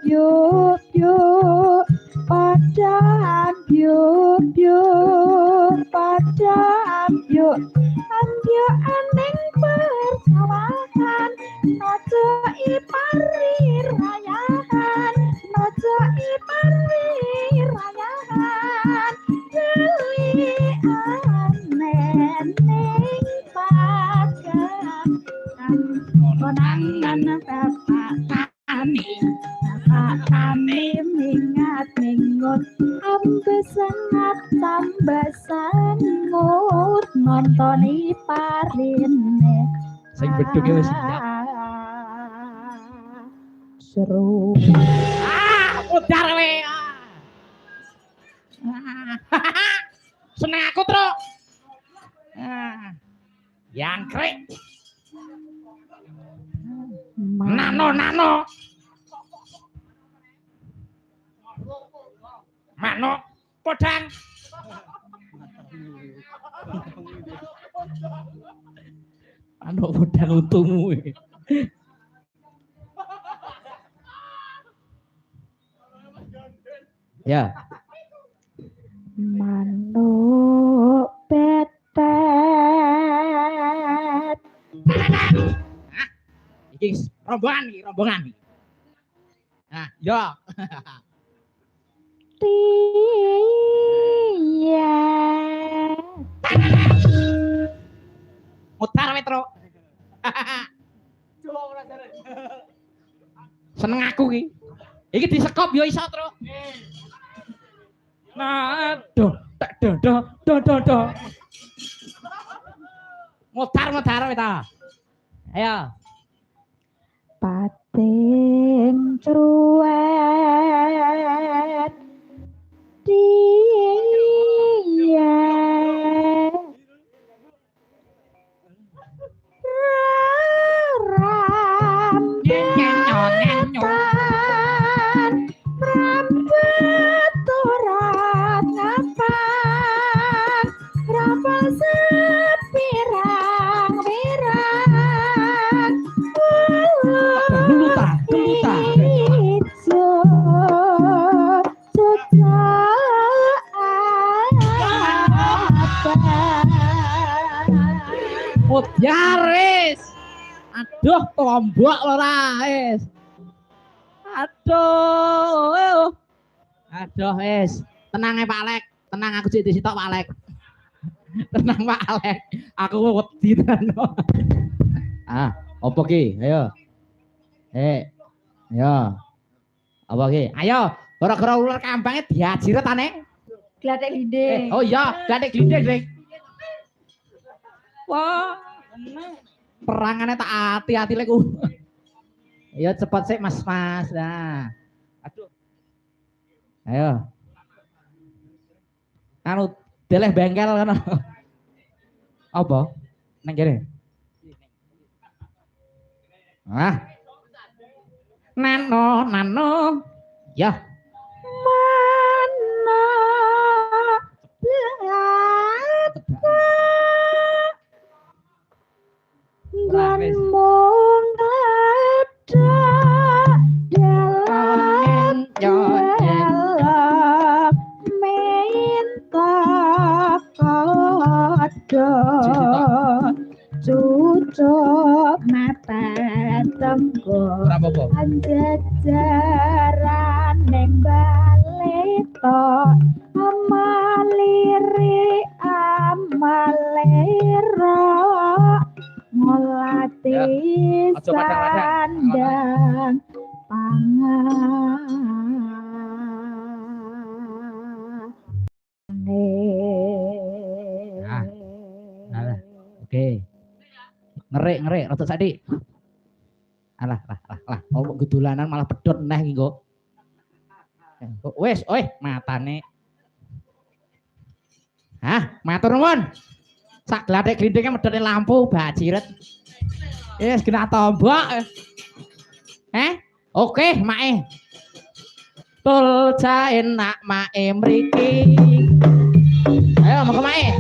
yuk yuk padam yuk yuk padam yuk ambil aneng persawahan nojo ipari rayahan nojo ipari rayahan geli aneng padam konangan bapak kami mingat mingut ambes sangat tambah sangut nontoni parine sing bedhuke wis seru udar we seneng aku Tru yangkrik nano Mano podang anu podang untungmu ya manuk petet iki rombongan nah yo iya mutar metro seneng aku iki disekop yo iso Tru nah do mutar weta ayo pating truwet dia rambut orang ngapang rapal sepirang-pirang Yaris, aduh tombok ora wis, aduh wis, tenang Pak Alek, tenang aku jadi sitok Pak Alek, tenang Pak Alek, aku wedi tenan. Opo ki, ayo, ayo, apa ki, ayo, gara-gara ular kampangnya diajiret aneh, gladek glinding, oh iya, gladek glinding deh. Wah, perangannya tak hati-hati leku. Ya cepat sih mas. Nah, aduh. Ayo. Anu deleh bengkel kan. Apa? Neng kene. Nano. Ya. mana gan mung ada dalam minta kodo cucuk mata tenggo jajaran neng balito amaliri amalero ngolati sandang pangan oke ngerik rada sadik alah ngomong gedulanan malah pedot neh iki kok wes matane matur nuwun sak gladek glindinge medhone lampu bajiret wis kena tombok oke mae tul ca enak mae mriki ayo monggo mae